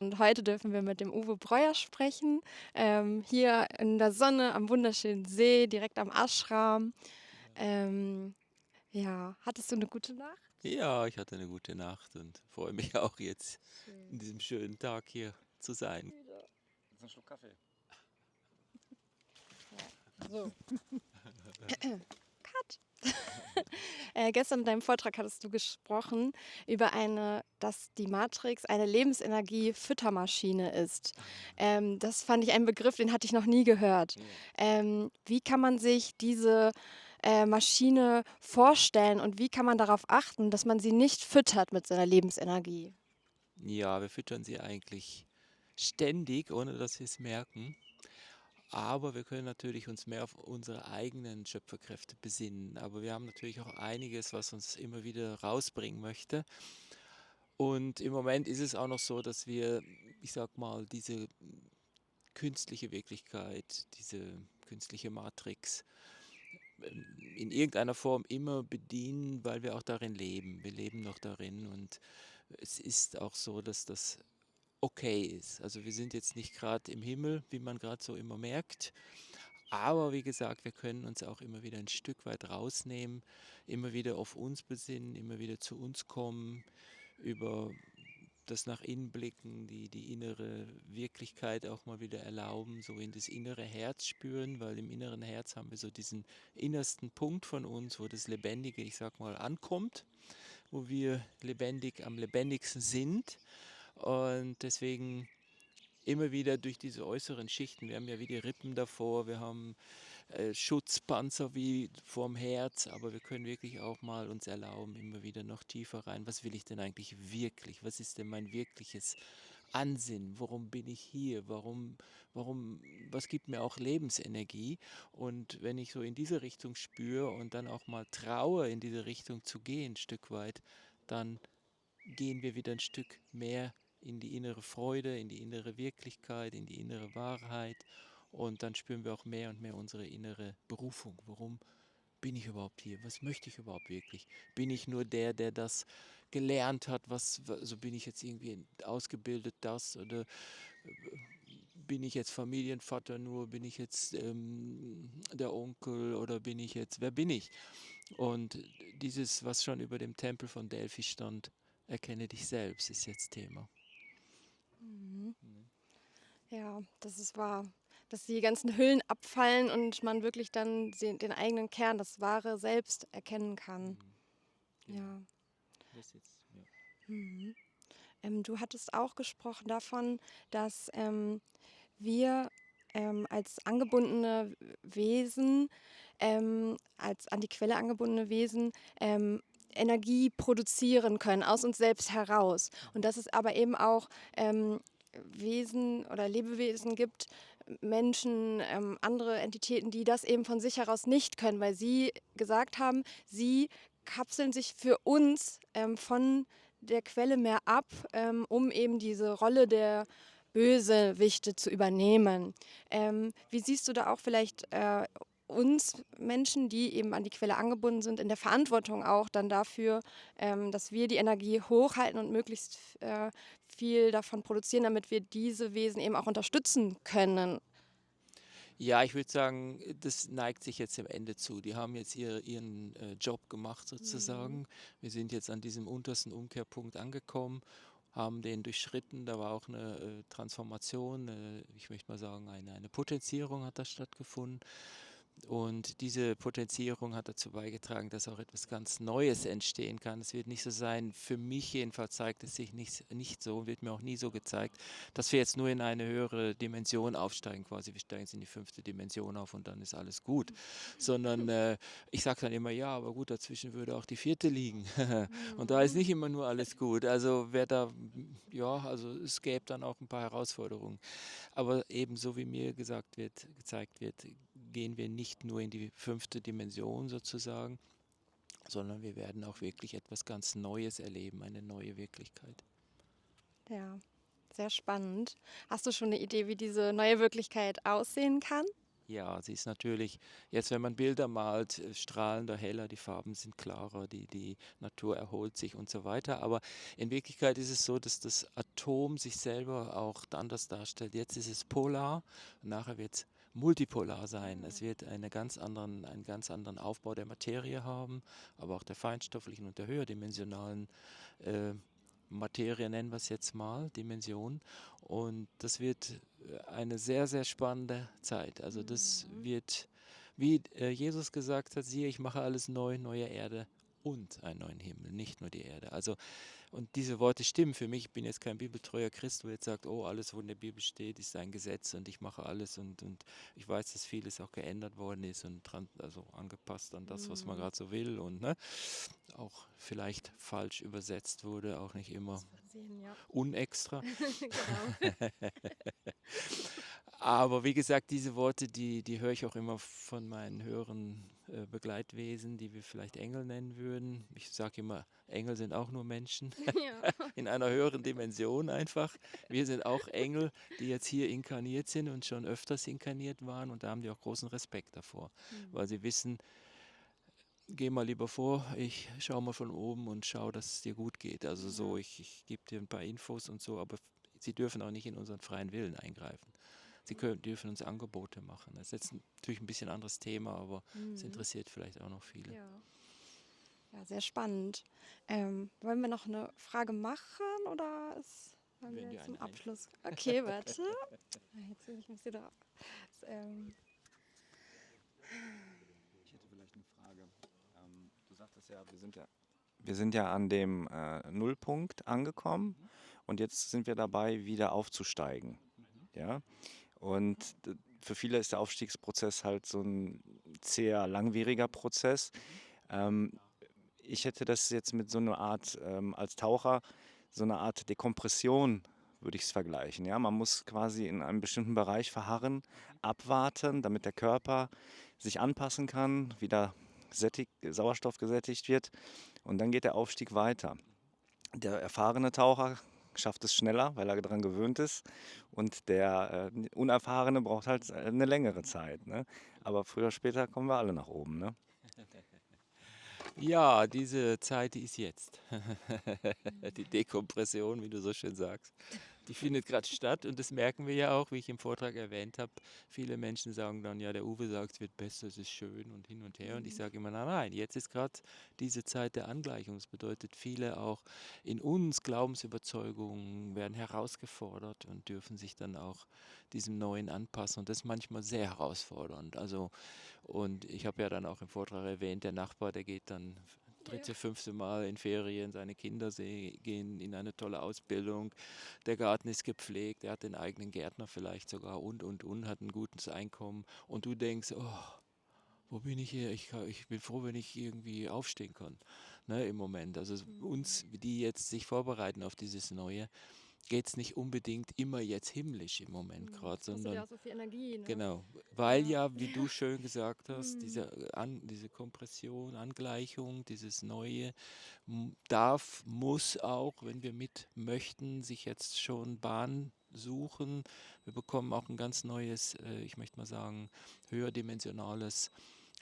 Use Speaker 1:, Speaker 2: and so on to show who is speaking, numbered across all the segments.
Speaker 1: Und heute dürfen wir mit dem Uwe Breuer sprechen, hier in der Sonne am wunderschönen See, direkt am Ashram. Ähm, ja, hattest du eine gute Nacht?
Speaker 2: Ja, ich hatte eine gute Nacht und freue mich auch jetzt in
Speaker 1: Schön.
Speaker 2: diesem schönen Tag hier zu sein.
Speaker 1: Müde.
Speaker 3: Jetzt einen Schluck Kaffee.
Speaker 1: Ja. So, Cut. Gestern in deinem Vortrag hattest du gesprochen über dass die Matrix eine Lebensenergie-Füttermaschine ist. Das fand ich einen Begriff, den hatte ich noch nie gehört.
Speaker 2: Ja.
Speaker 1: Wie kann man sich diese Maschine vorstellen und wie kann man darauf achten, dass man sie nicht füttert mit seiner Lebensenergie?
Speaker 2: Ja, wir füttern sie eigentlich ständig, ohne dass wir es merken. Aber wir können natürlich uns mehr auf unsere eigenen Schöpferkräfte besinnen. Aber wir haben natürlich auch einiges, was uns immer wieder rausbringen möchte. Und im Moment ist es auch noch so, dass wir, ich sag mal, diese künstliche Wirklichkeit, diese künstliche Matrix in irgendeiner Form immer bedienen, weil wir auch darin leben. Wir leben noch darin und es ist auch so, dass das okay ist. Also wir sind jetzt nicht gerade im Himmel, wie man gerade so immer merkt, aber wie gesagt, wir können uns auch immer wieder ein Stück weit rausnehmen, immer wieder auf uns besinnen, immer wieder zu uns kommen, über das nach innen blicken, die innere Wirklichkeit auch mal wieder erlauben, so in das innere Herz spüren, weil im inneren Herz haben wir so diesen innersten Punkt von uns, wo das Lebendige, ich sag mal, ankommt, wo wir lebendig am lebendigsten sind. Und deswegen immer wieder durch diese äußeren Schichten. Wir haben ja wie die Rippen davor, wir haben Schutzpanzer wie vorm Herz, aber wir können wirklich auch mal uns erlauben, immer wieder noch tiefer rein. Was will ich denn eigentlich wirklich? Was ist denn mein wirkliches Ansinnen? Warum bin ich hier? Was gibt mir auch Lebensenergie? Und wenn ich so in diese Richtung spüre und dann auch mal traue, in diese Richtung zu gehen, ein Stück weit, dann gehen wir wieder ein Stück mehr in die innere Freude, in die innere Wirklichkeit, in die innere Wahrheit. Und dann spüren wir auch mehr und mehr unsere innere Berufung. Warum bin ich überhaupt hier? Was möchte ich überhaupt wirklich? Bin ich nur der, der das gelernt hat? Also bin ich jetzt irgendwie ausgebildet, das? Oder bin ich jetzt Familienvater nur? Bin ich jetzt der Onkel? Oder bin ich jetzt, wer bin ich? Und dieses, was schon über dem Tempel von Delphi stand, erkenne dich selbst, ist jetzt Thema.
Speaker 1: Mhm.
Speaker 2: Mhm.
Speaker 1: Ja, das ist wahr. Dass die ganzen Hüllen abfallen und man wirklich dann den eigenen Kern, das wahre Selbst erkennen kann.
Speaker 2: Mhm. Genau.
Speaker 1: Ja.
Speaker 2: Das jetzt, ja.
Speaker 1: Mhm. Du hattest auch gesprochen davon, dass wir als angebundene Wesen, als an die Quelle angebundene Wesen, Energie produzieren können aus uns selbst heraus. Und dass es aber eben auch Wesen oder Lebewesen gibt, Menschen, andere Entitäten, die das eben von sich heraus nicht können, weil sie gesagt haben, sie kapseln sich für uns von der Quelle mehr ab, um eben diese Rolle der Bösewichte zu übernehmen. Wie siehst du da auch vielleicht uns Menschen, die eben an die Quelle angebunden sind, in der Verantwortung auch dann dafür, dass wir die Energie hochhalten und möglichst viel davon produzieren, damit wir diese Wesen eben auch unterstützen können?
Speaker 2: Ja, ich würde sagen, das neigt sich jetzt dem Ende zu. Die haben jetzt ihren Job gemacht
Speaker 1: Mhm.
Speaker 2: sozusagen. Wir sind jetzt an diesem untersten Umkehrpunkt angekommen, haben den durchschritten. Da war auch eine Transformation, ich möchte mal sagen, eine Potenzierung hat da stattgefunden. Und diese Potenzierung hat dazu beigetragen, dass auch etwas ganz Neues entstehen kann. Es wird nicht so sein, für mich jedenfalls zeigt es sich nicht so, wird mir auch nie so gezeigt, dass wir jetzt nur in eine höhere Dimension aufsteigen, quasi wir steigen jetzt in die fünfte Dimension auf und dann ist alles gut. Sondern ich sage dann immer, ja, aber gut, dazwischen würde auch die vierte liegen. Und da ist
Speaker 1: Mhm.
Speaker 2: nicht immer nur alles gut. Also wer da, ja, also es gäbe dann auch ein paar Herausforderungen. Aber ebenso wie mir gezeigt wird, gehen wir nicht nur in die fünfte Dimension sozusagen, sondern wir werden auch wirklich etwas ganz Neues erleben, eine neue Wirklichkeit.
Speaker 1: Ja, sehr spannend. Hast du schon eine Idee, wie diese neue Wirklichkeit aussehen kann?
Speaker 2: Ja, sie ist natürlich, jetzt wenn man Bilder malt, strahlender, heller, die Farben sind klarer, die Natur erholt sich und so weiter. Aber in Wirklichkeit ist es so, dass das Atom sich selber auch anders darstellt. Jetzt ist es polar und nachher wird es multipolar sein. Es wird einen ganz anderen Aufbau der Materie haben, aber auch der feinstofflichen und der höherdimensionalen äh, Materie, nennen wir es jetzt mal, Dimension. Und das wird eine sehr, sehr spannende Zeit. Also das
Speaker 1: Mhm.
Speaker 2: wird, wie Jesus gesagt hat, siehe, ich mache alles neu, neue Erde und einen neuen Himmel, nicht nur die Erde. Also, und diese Worte stimmen für mich. Ich bin jetzt kein bibeltreuer Christ, wo jetzt sagt, oh, alles, wo in der Bibel steht, ist ein Gesetz und ich mache alles. Und ich weiß, dass vieles auch geändert worden ist und also angepasst an das, was man
Speaker 1: Mhm.
Speaker 2: gerade so will. Und ne, auch vielleicht falsch übersetzt wurde, auch nicht immer
Speaker 1: Das versehen, ja.
Speaker 2: unextra.
Speaker 1: Genau.
Speaker 2: Aber wie gesagt, diese Worte, die höre ich auch immer von meinen höheren Begleitwesen, die wir vielleicht Engel nennen würden. Ich sage immer, Engel sind auch nur Menschen
Speaker 1: Ja.
Speaker 2: in einer höheren Dimension einfach. Wir sind auch Engel, die jetzt hier inkarniert sind und schon öfters inkarniert waren und da haben die auch großen Respekt davor, weil
Speaker 1: Mhm.
Speaker 2: sie wissen, geh mal lieber vor, ich schaue mal von oben und schaue, dass es dir gut geht. Also so,
Speaker 1: Ja.
Speaker 2: ich gebe dir ein paar Infos und so, aber sie dürfen auch nicht in unseren freien Willen eingreifen. Sie dürfen uns Angebote machen. Das ist jetzt natürlich ein bisschen anderes Thema, aber es
Speaker 1: Mhm.
Speaker 2: interessiert vielleicht auch noch viele.
Speaker 1: Ja. Ja, sehr spannend. Wollen wir noch eine Frage machen oder wollen
Speaker 2: Wenn
Speaker 1: wir
Speaker 2: dir
Speaker 1: zum
Speaker 2: eine
Speaker 1: Abschluss?
Speaker 2: einfällt.
Speaker 1: Okay, warte. Jetzt bin ich ein bisschen da.
Speaker 3: Ich hätte vielleicht eine Frage. Du sagtest ja, wir sind ja an dem Nullpunkt angekommen und jetzt sind wir dabei, wieder aufzusteigen. Ja? Und für viele ist der Aufstiegsprozess halt so ein zäher, langwieriger Prozess. Ähm, Ich hätte das jetzt mit so einer Art, als Taucher, so eine Art Dekompression würde ich es vergleichen. Ja? Man muss quasi in einem bestimmten Bereich verharren, abwarten, damit der Körper sich anpassen kann, wieder Sauerstoff gesättigt wird und dann geht der Aufstieg weiter. Der erfahrene Taucher schafft es schneller, weil er daran gewöhnt ist und der Unerfahrene braucht halt eine längere Zeit. Ne? Aber früher oder später kommen wir alle nach oben. Ne?
Speaker 2: Ja, diese Zeit, die ist jetzt. Die
Speaker 1: Mhm.
Speaker 2: Dekompression, wie du so schön sagst, die findet gerade statt und das merken wir ja auch, wie ich im Vortrag erwähnt habe. Viele Menschen sagen dann, ja, der Uwe sagt, es wird besser, es ist schön und hin und her. Und ich
Speaker 1: Mhm.
Speaker 2: sage immer, nein, nein, jetzt ist gerade diese Zeit der Angleichung. Das bedeutet, viele auch in uns Glaubensüberzeugungen werden herausgefordert und dürfen sich dann auch diesem Neuen anpassen. Und das ist manchmal sehr herausfordernd. Also und ich habe ja dann auch im Vortrag erwähnt, der Nachbar, der geht dann
Speaker 1: Ja.
Speaker 2: dritte, fünfte Mal in Ferien, seine Kinder gehen in eine tolle Ausbildung, der Garten ist gepflegt, er hat den eigenen Gärtner vielleicht sogar und, hat ein gutes Einkommen und du denkst, oh, wo bin ich hier? Ich bin froh, wenn ich irgendwie aufstehen kann, ne, im Moment. Also uns,
Speaker 1: Mhm.
Speaker 2: die jetzt sich vorbereiten auf dieses Neue, geht es nicht unbedingt immer jetzt himmlisch im Moment
Speaker 1: Mhm.
Speaker 2: gerade,
Speaker 1: Das kostet ja
Speaker 2: sondern
Speaker 1: auch so viel Energie, ne?
Speaker 2: genau, weil
Speaker 1: Ja.
Speaker 2: ja, wie du schön gesagt hast,
Speaker 1: Mhm.
Speaker 2: diese Kompression, Angleichung, dieses Neue darf, muss auch, wenn wir mit möchten, sich jetzt schon Bahn suchen. Wir bekommen auch ein ganz neues, ich möchte mal sagen, höherdimensionales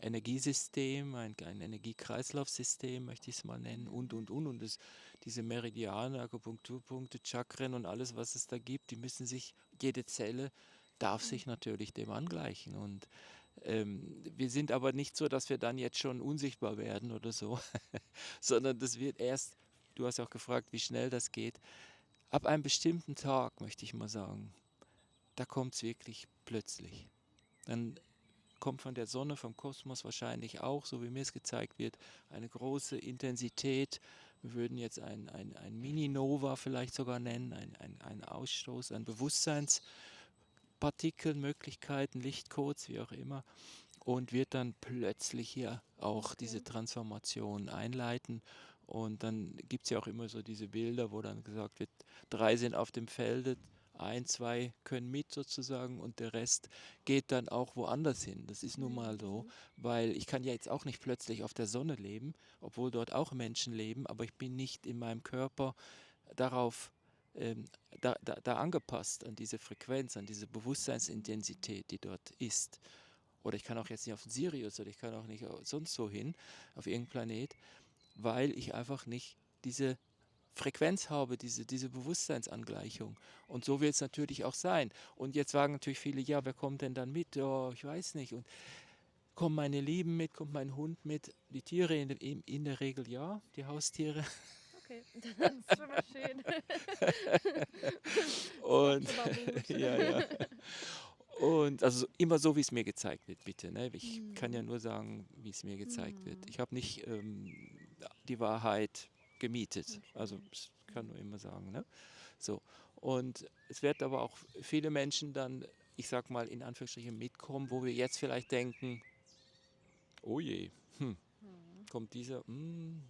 Speaker 2: Energiesystem, ein Energiekreislaufsystem, möchte ich es mal nennen,
Speaker 1: Mhm.
Speaker 2: und. Und diese Meridiane, Akupunkturpunkte, Chakren und alles, was es da gibt, die müssen sich, jede Zelle darf sich natürlich dem angleichen. Und wir sind aber nicht so, dass wir dann jetzt schon unsichtbar werden oder so, sondern das wird erst, du hast auch gefragt, wie schnell das geht, ab einem bestimmten Tag, möchte ich mal sagen, da kommt es wirklich plötzlich. Dann kommt von der Sonne, vom Kosmos wahrscheinlich auch, so wie mir es gezeigt wird, eine große Intensität. Wir würden jetzt ein Mini-Nova vielleicht sogar nennen, ein Ausstoß, ein Bewusstseinspartikel, Möglichkeiten, Lichtcodes, wie auch immer, und wird dann plötzlich hier auch diese
Speaker 1: Okay.
Speaker 2: Transformation einleiten. Und dann gibt es ja auch immer so diese Bilder, wo dann gesagt wird, drei sind auf dem Felde, ein, zwei können mit sozusagen und der Rest geht dann auch woanders hin. Das ist nun mal so,
Speaker 1: Mhm.
Speaker 2: weil ich kann ja jetzt auch nicht plötzlich auf der Sonne leben, obwohl dort auch Menschen leben, aber ich bin nicht in meinem Körper darauf ähm, da angepasst, an diese Frequenz, an diese Bewusstseinsintensität, die dort ist. Oder ich kann auch jetzt nicht auf den Sirius oder ich kann auch nicht sonst so hin, auf irgendeinen Planet, weil ich einfach nicht diese Frequenz habe, diese Bewusstseinsangleichung. Und so wird es natürlich auch sein. Und jetzt sagen natürlich viele, ja, wer kommt denn dann mit? Oh, ich weiß nicht. Und kommen meine Lieben mit, kommt mein Hund mit? Die Tiere in der Regel ja, die Haustiere.
Speaker 1: Okay, das ist schon mal schön. Das macht
Speaker 2: Und
Speaker 1: schon mal Mut.
Speaker 2: ja, ja. Und also immer so, wie es mir gezeigt wird, bitte. Ne? Ich kann ja
Speaker 1: Mhm.
Speaker 2: nur sagen, wie es mir gezeigt wird.
Speaker 1: Mhm.
Speaker 2: Ich habe nicht die Wahrheit gemietet. Also
Speaker 1: Natürlich.
Speaker 2: ich kann nur immer sagen. Ne? So. Und es wird aber auch viele Menschen dann, ich sag mal, in Anführungsstrichen mitkommen, wo wir jetzt vielleicht denken, oh je,
Speaker 1: Mhm.
Speaker 2: kommt dieser, mhm.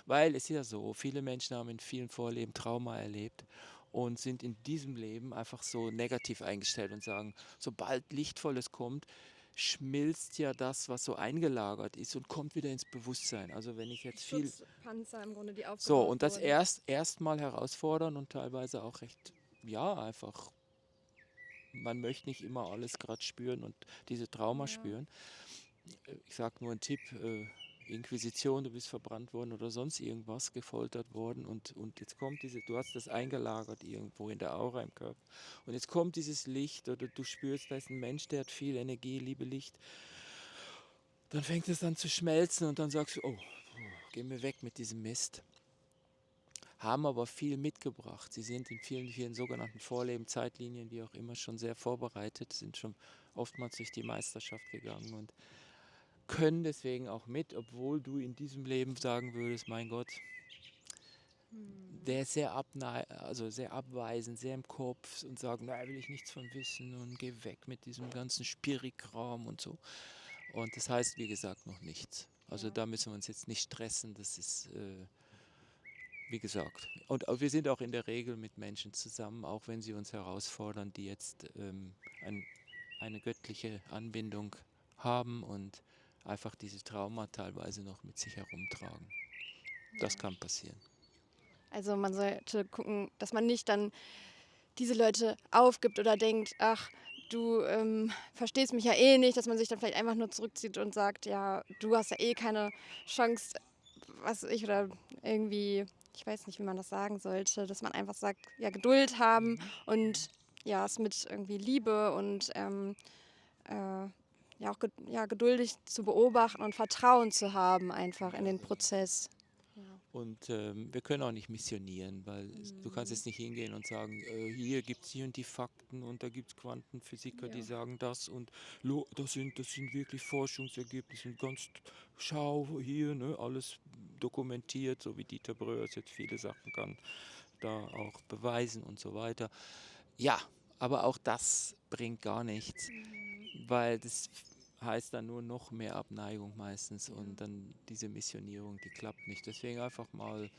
Speaker 2: Weil es ist ja so, viele Menschen haben in vielen Vorleben Trauma erlebt und sind in diesem Leben einfach so negativ eingestellt und sagen, sobald Lichtvolles kommt, schmilzt ja das, was so eingelagert ist und kommt wieder ins Bewusstsein. Also wenn ich
Speaker 1: Die
Speaker 2: jetzt viel
Speaker 1: Schutzpanzer im Grunde, die
Speaker 2: so
Speaker 1: aufgebaut
Speaker 2: und das
Speaker 1: wurden.
Speaker 2: erstmal herausfordern und teilweise auch recht, ja, einfach, man möchte nicht immer alles gerade spüren und diese Trauma
Speaker 1: Ja.
Speaker 2: spüren. Ich sage nur einen Tipp, Inquisition, du bist verbrannt worden oder sonst irgendwas, gefoltert worden und jetzt kommt du hast das eingelagert irgendwo in der Aura im Körper und jetzt kommt dieses Licht oder du spürst, da ist ein Mensch, der hat viel Energie, Liebe, Licht, dann fängt es an zu schmelzen und dann sagst du, oh, geh mir weg mit diesem Mist. Haben aber viel mitgebracht. Sie sind in vielen, vielen sogenannten Vorleben, Zeitlinien, wie auch immer, schon sehr vorbereitet, sind schon oftmals durch die Meisterschaft gegangen und können deswegen auch mit, obwohl du in diesem Leben sagen würdest, mein Gott,
Speaker 1: Mhm.
Speaker 2: der ist sehr also sehr abweisend, sehr im Kopf und sagen, nein, will ich nichts von wissen und geh weg mit diesem ganzen Spirikram und so. Und das heißt, wie gesagt, noch nichts. Also
Speaker 1: Ja.
Speaker 2: da müssen wir uns jetzt nicht stressen, das ist, wie gesagt. Und wir sind auch in der Regel mit Menschen zusammen, auch wenn sie uns herausfordern, die jetzt eine göttliche Anbindung haben und einfach diese Trauma teilweise noch mit sich herumtragen. Das
Speaker 1: Ja.
Speaker 2: kann passieren.
Speaker 1: Also man sollte gucken, dass man nicht dann diese Leute aufgibt oder denkt, ach, du verstehst mich ja eh nicht, dass man sich dann vielleicht einfach nur zurückzieht und sagt, ja, du hast ja eh keine Chance, was ich oder irgendwie, ich weiß nicht, wie man das sagen sollte, dass man einfach sagt, ja, Geduld haben und ja, es mit irgendwie Liebe und ja auch ja, geduldig zu beobachten und Vertrauen zu haben einfach in
Speaker 2: Ja,
Speaker 1: den
Speaker 2: genau.
Speaker 1: Prozess. Ja.
Speaker 2: Und wir können auch nicht missionieren, weil du kannst
Speaker 1: Mhm.
Speaker 2: jetzt nicht hingehen und sagen, hier gibt es die und die Fakten und da gibt es Quantenphysiker, die
Speaker 1: Ja.
Speaker 2: sagen das und das sind wirklich Forschungsergebnisse und ganz, schau hier, ne, alles dokumentiert, so wie Dieter Breuers jetzt viele Sachen kann da auch beweisen und so weiter. Ja, aber auch das bringt gar nichts,
Speaker 1: Mhm.
Speaker 2: weil das heißt dann nur noch mehr Abneigung meistens
Speaker 1: Ja.
Speaker 2: und dann diese Missionierung, die klappt nicht. Deswegen einfach mal,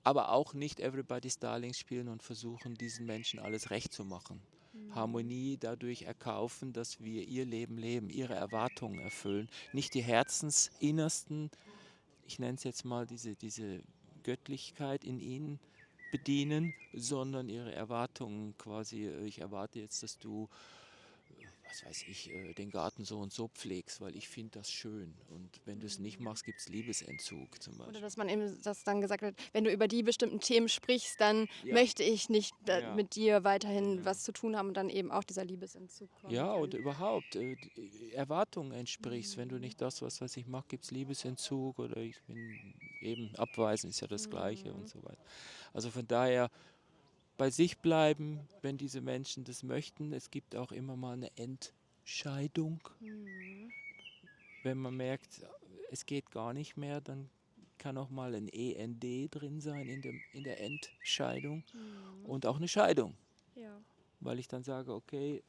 Speaker 2: aber auch nicht Everybody's Darling spielen und versuchen, diesen Menschen alles recht zu machen.
Speaker 1: Mhm.
Speaker 2: Harmonie dadurch erkaufen, dass wir ihr Leben leben, ihre Erwartungen erfüllen, nicht die Herzensinnersten, ich nenne es jetzt mal diese Göttlichkeit in ihnen bedienen, sondern ihre Erwartungen quasi, ich erwarte jetzt, dass du, was weiß ich, den Garten so und so pflegst, weil ich finde das schön. Und wenn du es nicht
Speaker 1: Mhm.
Speaker 2: machst, gibt es Liebesentzug zum
Speaker 1: Oder
Speaker 2: Beispiel.
Speaker 1: dass man eben das dann gesagt wird, wenn du über die bestimmten Themen sprichst, dann
Speaker 2: Ja,
Speaker 1: möchte ich nicht
Speaker 2: ja,
Speaker 1: mit dir weiterhin
Speaker 2: genau.
Speaker 1: was zu tun haben und dann eben auch dieser Liebesentzug kommt.
Speaker 2: Ja,
Speaker 1: Und
Speaker 2: oder überhaupt Erwartungen entsprichst. Wenn du
Speaker 1: mhm.
Speaker 2: nicht das, was ich mache, gibt es Liebesentzug oder ich bin eben abweisend, ist ja das Gleiche und
Speaker 1: Mhm.
Speaker 2: so weiter. Also von daher bei sich bleiben, wenn diese Menschen das möchten. Es gibt auch immer mal eine Entscheidung.
Speaker 1: Mhm.
Speaker 2: Wenn man merkt, es geht gar nicht mehr, dann kann auch mal ein END drin sein in der Entscheidung
Speaker 1: Mhm.
Speaker 2: und auch eine Scheidung,
Speaker 1: Ja.
Speaker 2: weil ich dann sage, okay,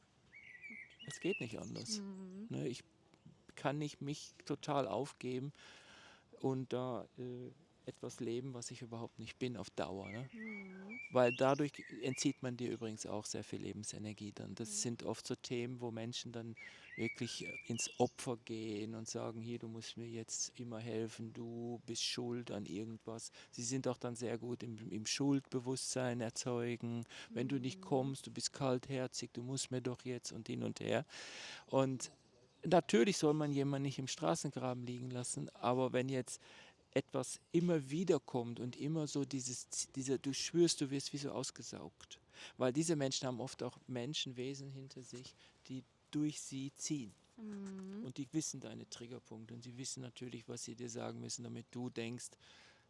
Speaker 2: es geht nicht anders.
Speaker 1: Mhm.
Speaker 2: Ne, ich kann nicht mich total aufgeben und da etwas leben, was ich überhaupt nicht bin auf Dauer. Ne?
Speaker 1: Mhm.
Speaker 2: Weil dadurch entzieht man dir übrigens auch sehr viel Lebensenergie dann. Das
Speaker 1: Mhm.
Speaker 2: sind oft so Themen, wo Menschen dann wirklich ins Opfer gehen und sagen, hier, du musst mir jetzt immer helfen, du bist schuld an irgendwas. Sie sind auch dann sehr gut im Schuldbewusstsein erzeugen. Wenn du nicht
Speaker 1: Mhm.
Speaker 2: kommst, du bist kaltherzig, du musst mir doch jetzt und hin und her. Und natürlich soll man jemanden nicht im Straßengraben liegen lassen, aber wenn jetzt etwas immer wieder kommt und immer so du spürst, du wirst wie so ausgesaugt. Weil diese Menschen haben oft auch Menschenwesen hinter sich, die durch sie ziehen.
Speaker 1: Mhm.
Speaker 2: Und die wissen deine Triggerpunkte und sie wissen natürlich, was sie dir sagen müssen, damit du denkst,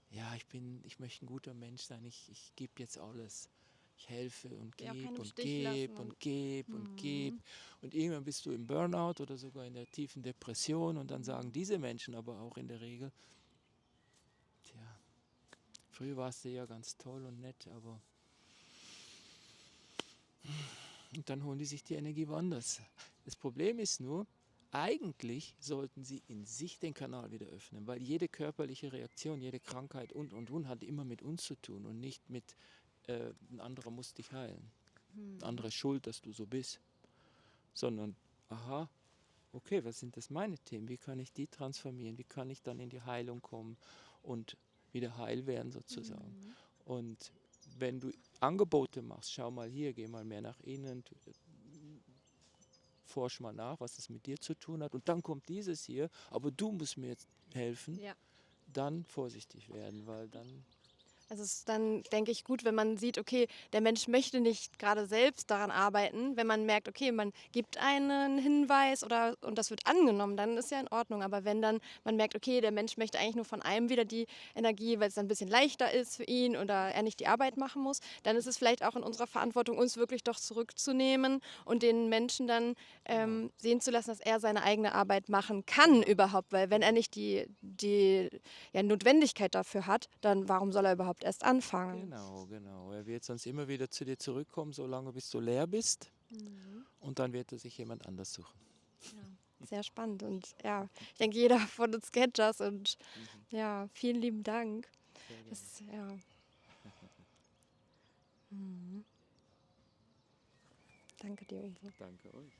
Speaker 2: ja, ich möchte ein guter Mensch sein, ich gebe jetzt alles. Ich helfe und
Speaker 1: Die auch keinen
Speaker 2: gebe
Speaker 1: im
Speaker 2: und
Speaker 1: Stich lassen
Speaker 2: gebe
Speaker 1: und
Speaker 2: und gebe und gebe.
Speaker 1: mhm.
Speaker 2: Und irgendwann bist du im Burnout oder sogar in der tiefen Depression und dann sagen
Speaker 1: Mhm.
Speaker 2: diese Menschen aber auch in der Regel, tja, früher warst du ja ganz toll und nett, aber und dann holen die sich die Energie woanders. Das Problem ist nur, eigentlich sollten sie in sich den Kanal wieder öffnen, weil jede körperliche Reaktion, jede Krankheit und hat immer mit uns zu tun und nicht mit ein anderer muss dich heilen, ein
Speaker 1: Mhm.
Speaker 2: anderer ist schuld, dass du so bist, sondern aha, okay, was sind das meine Themen? Wie kann ich die transformieren? Wie kann ich dann in die Heilung kommen und wieder heil werden sozusagen?
Speaker 1: Mhm.
Speaker 2: Und wenn du Angebote machst, schau mal hier, geh mal mehr nach innen, forsch mal nach, was es mit dir zu tun hat. Und dann kommt dieses hier, aber du musst mir jetzt helfen,
Speaker 1: Ja.
Speaker 2: dann vorsichtig werden, weil dann,
Speaker 1: Also es ist dann, denke ich, gut, wenn man sieht, okay, der Mensch möchte nicht gerade selbst daran arbeiten. Wenn man merkt, okay, man gibt einen Hinweis oder und das wird angenommen, dann ist ja in Ordnung. Aber wenn dann man merkt, okay, der Mensch möchte eigentlich nur von einem wieder die Energie, weil es dann ein bisschen leichter ist für ihn oder er nicht die Arbeit machen muss, dann ist es vielleicht auch in unserer Verantwortung, uns wirklich doch zurückzunehmen und den Menschen dann
Speaker 2: genau,
Speaker 1: sehen zu lassen, dass er seine eigene Arbeit machen kann
Speaker 2: genau,
Speaker 1: überhaupt. Weil wenn er
Speaker 2: genau.
Speaker 1: nicht die ja, Notwendigkeit dafür hat, dann warum soll er überhaupt erst anfangen?
Speaker 2: Genau, genau. Er wird sonst immer wieder zu dir zurückkommen, solange bis du leer bist.
Speaker 1: Mhm.
Speaker 2: Und dann wird er sich jemand anders suchen.
Speaker 1: Ja, sehr spannend. Und ja, ich denke, jeder von uns kennt das. Und
Speaker 2: Mhm.
Speaker 1: ja, vielen lieben Dank.
Speaker 2: Sehr gerne.
Speaker 1: Das, ja. Mhm. Danke dir, Uwe.
Speaker 2: Danke euch.